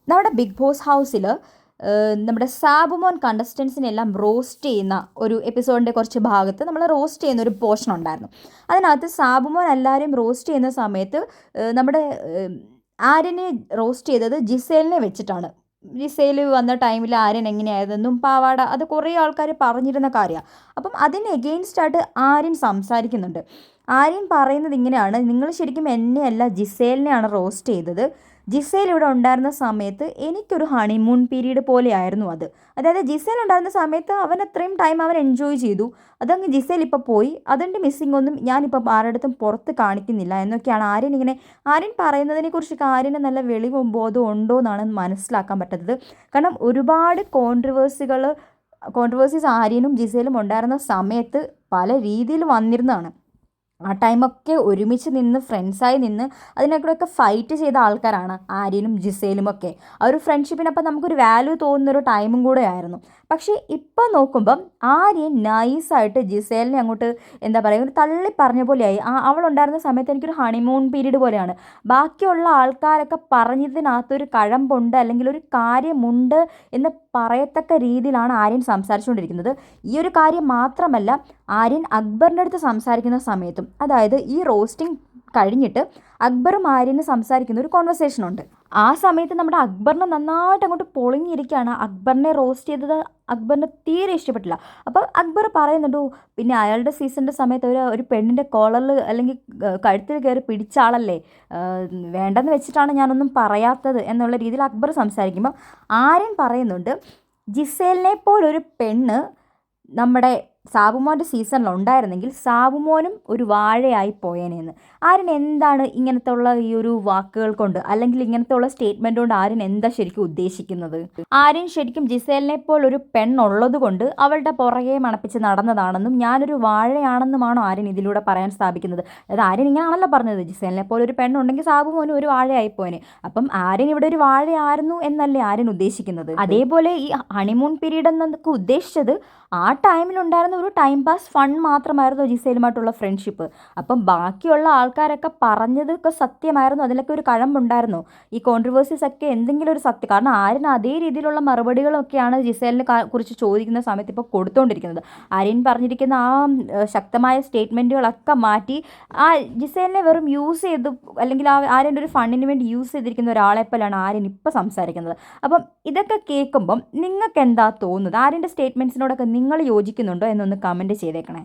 നമ്മുടെ big boss ഹൗസിൽ നമ്മുടെ സാബുമോൻ കണ്ടസ്റ്റൻസിനെല്ലാം റോസ്റ്റ് ചെയ്യുന്ന ഒരു എപ്പിസോഡിൻ്റെ കുറച്ച് ഭാഗത്ത് നമ്മൾ റോസ്റ്റ് ചെയ്യുന്ന ഒരു പോർഷൻ ഉണ്ടായിരുന്നു. അതിനകത്ത് സാബുമോൻ എല്ലാവരെയും റോസ്റ്റ് ചെയ്യുന്ന സമയത്ത് നമ്മുടെ ആര്യനെ റോസ്റ്റ് ചെയ്തത് ജിസേലിനെ വെച്ചിട്ടാണ്. ജിസേൽ വന്ന ടൈമിൽ ആര്യൻ എങ്ങനെയായതെന്നും പാവാട അത് കുറേ ആൾക്കാർ പറഞ്ഞിരുന്ന കാര്യമാണ്. അപ്പം അതിന് എഗെയിൻസ്റ്റ് ആയിട്ട് ആര്യൻ സംസാരിക്കുന്നുണ്ട്. ആര്യൻ പറയുന്നത് ഇങ്ങനെയാണ്: നിങ്ങൾ ശരിക്കും എന്നെയല്ല ജിസേലിനെയാണ് റോസ്റ്റ് ചെയ്തത്. ജിസേൽ ഇവിടെ ഉണ്ടായിരുന്ന സമയത്ത് എനിക്കൊരു ഹണിമൂൺ പീരീഡ് പോലെയായിരുന്നു അത്. അതായത് ജിസേൽ ഉണ്ടായിരുന്ന സമയത്ത് അവൻ അത്രയും ടൈം അവൻ എൻജോയ് ചെയ്തു. അതങ്ങ് ജിസേൽ ഇപ്പോൾ പോയി, അതിൻ്റെ മിസ്സിംഗ് ഒന്നും ഞാനിപ്പോൾ ആരുടെടുത്തും പുറത്ത് കാണിക്കുന്നില്ല എന്നൊക്കെയാണ് ആര്യൻ പറയുന്നതിനെ കുറിച്ചൊക്കെ ആര്യന് നല്ല വെളിവും ബോധവും ഉണ്ടോ എന്നാണ് മനസ്സിലാക്കാൻ പറ്റുന്നത്. കാരണം ഒരുപാട് കോൺട്രവേഴ്സീസ് ആര്യനും ജിസേലും ഉണ്ടായിരുന്ന സമയത്ത് പല രീതിയിൽ വന്നിരുന്നതാണ്. ആ ടൈമൊക്കെ ഒരുമിച്ച് നിന്ന് ഫ്രണ്ട്സായി നിന്ന് അതിനൊക്കെ ഫൈറ്റ് ചെയ്ത ആൾക്കാരാണ് ആര്യനും ജിസേലും ഒക്കെ. ആ ഒരു ഫ്രണ്ട്ഷിപ്പിനപ്പം നമുക്കൊരു വാല്യൂ തോന്നുന്നൊരു ടൈമും കൂടെ ആയിരുന്നു. പക്ഷേ ഇപ്പം നോക്കുമ്പം ആര്യൻ നൈസായിട്ട് ജിസേലിനെ അങ്ങോട്ട് എന്താ പറയുക, ഒരു തള്ളി പറഞ്ഞ പോലെയായി. അവളുണ്ടായിരുന്ന സമയത്ത് എനിക്കൊരു ഹണിമൂൺ പീരീഡ് പോലെയാണ്. ബാക്കിയുള്ള ആൾക്കാരൊക്കെ പറഞ്ഞതിനകത്തൊരു കഴമ്പുണ്ട് അല്ലെങ്കിൽ ഒരു കാര്യമുണ്ട് എന്ന് പറയത്തക്ക രീതിയിലാണ് ആര്യൻ സംസാരിച്ചുകൊണ്ടിരിക്കുന്നത്. ഈ ഒരു കാര്യം മാത്രമല്ല, ആര്യൻ അക്ബറിൻ്റെ അടുത്ത് സംസാരിക്കുന്ന സമയത്തും, അതായത് ഈ റോസ്റ്റിംഗ് കഴിഞ്ഞിട്ട് അക്ബറും ആര്യനും സംസാരിക്കുന്ന ഒരു കോൺവെർസേഷൻ ഉണ്ട്. ആ സമയത്ത് നമ്മുടെ അക്ബറിനെ നന്നായിട്ട് അങ്ങോട്ട് പൊളിഞ്ഞിരിക്കുകയാണ്. അക്ബറിനെ റോസ്റ്റ് ചെയ്തത് അക്ബറിന് തീരെ ഇഷ്ടപ്പെട്ടില്ല. അപ്പം അക്ബർ പറയുന്നുണ്ട്, പിന്നെ അയാളുടെ സീസണിൻ്റെ സമയത്ത് ഒരു പെണ്ണിൻ്റെ കോളറിൽ അല്ലെങ്കിൽ കഴുത്തിൽ കയറി പിടിച്ച ആളല്ലേ, വേണ്ടെന്ന് വെച്ചിട്ടാണ് ഞാനൊന്നും പറയാത്തത് എന്നുള്ള രീതിയിൽ അക്ബർ സംസാരിക്കുമ്പോൾ ആര്യൻ പറയുന്നുണ്ട്, ജിസേലിനെ പോലൊരു പെണ്ണ് നമ്മുടെ സാബുമോൻ്റെ സീസണിൽ ഉണ്ടായിരുന്നെങ്കിൽ സാബുമോനും ഒരു വാഴയായി പോയേനെന്ന്. ആര്യൻ എന്താണ് ഇങ്ങനത്തെ ഉള്ള ഈ ഒരു വാക്കുകൾ കൊണ്ട് അല്ലെങ്കിൽ ഇങ്ങനത്തെ ഉള്ള സ്റ്റേറ്റ്മെൻറ്റ് കൊണ്ട് ആര്യൻ എന്താ ശരിക്കും ഉദ്ദേശിക്കുന്നത്? ആര്യൻ ശരിക്കും ജിസേലിനെ പോലൊരു പെണ്ണുള്ളത് കൊണ്ട് അവളുടെ പുറകെ മണപ്പിച്ച് നടന്നതാണെന്നും ഞാനൊരു വാഴയാണെന്നുമാണോ ആര്യൻ ഇതിലൂടെ പറയാൻ സ്ഥാപിക്കുന്നത്? അതായത് ആര്യൻ ഇങ്ങനെയാണല്ലോ പറഞ്ഞത്, ജിസേലിനെ പോലൊരു പെണ്ണുണ്ടെങ്കിൽ സാബുമോനും ഒരു വാഴയായി പോയേനെ. അപ്പം ആര്യൻ ഇവിടെ ഒരു വാഴയായിരുന്നു എന്നല്ലേ ആര്യൻ ഉദ്ദേശിക്കുന്നത്? അതേപോലെ ഈ ഹണിമൂൺ പീരീഡ് എന്നൊക്കെ ഉദ്ദേശിച്ചത് ആ ടൈമിലുണ്ടായിരുന്ന ഒരു ടൈം പാസ് ഫൺ മാത്രമായിരുന്നു ജിസേലുമായിട്ടുള്ള ഫ്രണ്ട്ഷിപ്പ്. അപ്പം ബാക്കിയുള്ള ആൾക്കാരൊക്കെ പറഞ്ഞതൊക്കെ സത്യമായിരുന്നു, അതിലൊക്കെ ഒരു കഴമ്പുണ്ടായിരുന്നു. ഈ കോൺട്രവേഴ്സീസ് ഒക്കെ എന്തെങ്കിലും ഒരു സത്യം, കാരണം ആര്യൻ അതേ രീതിയിലുള്ള മറുപടികളൊക്കെയാണ് ജിസേലിനെ കുറിച്ച് ചോദിക്കുന്ന സമയത്ത് ഇപ്പോൾ കൊടുത്തുകൊണ്ടിരിക്കുന്നത്. ആര്യൻ പറഞ്ഞിരിക്കുന്ന ആ ശക്തമായ സ്റ്റേറ്റ്മെൻറ്റുകളൊക്കെ മാറ്റി ആ ജിസേലിനെ വെറും യൂസ് ചെയ്ത് അല്ലെങ്കിൽ ആര്യൻ്റെ ഒരു ഫണ്ടിന് വേണ്ടി യൂസ് ചെയ്തിരിക്കുന്ന ഒരാളെപ്പോലാണ് ആര്യൻ ഇപ്പോൾ സംസാരിക്കുന്നത്. അപ്പം ഇതൊക്കെ കേൾക്കുമ്പം നിങ്ങൾക്ക് എന്താ തോന്നുന്നത്? ആര്യൻ്റെ സ്റ്റേറ്റ്മെൻറ്റ്സിനോടൊക്കെ നിങ്ങൾ യോജിക്കുന്നുണ്ടോ എന്നൊന്ന് കമൻറ്റ് ചെയ്തേക്കണേ.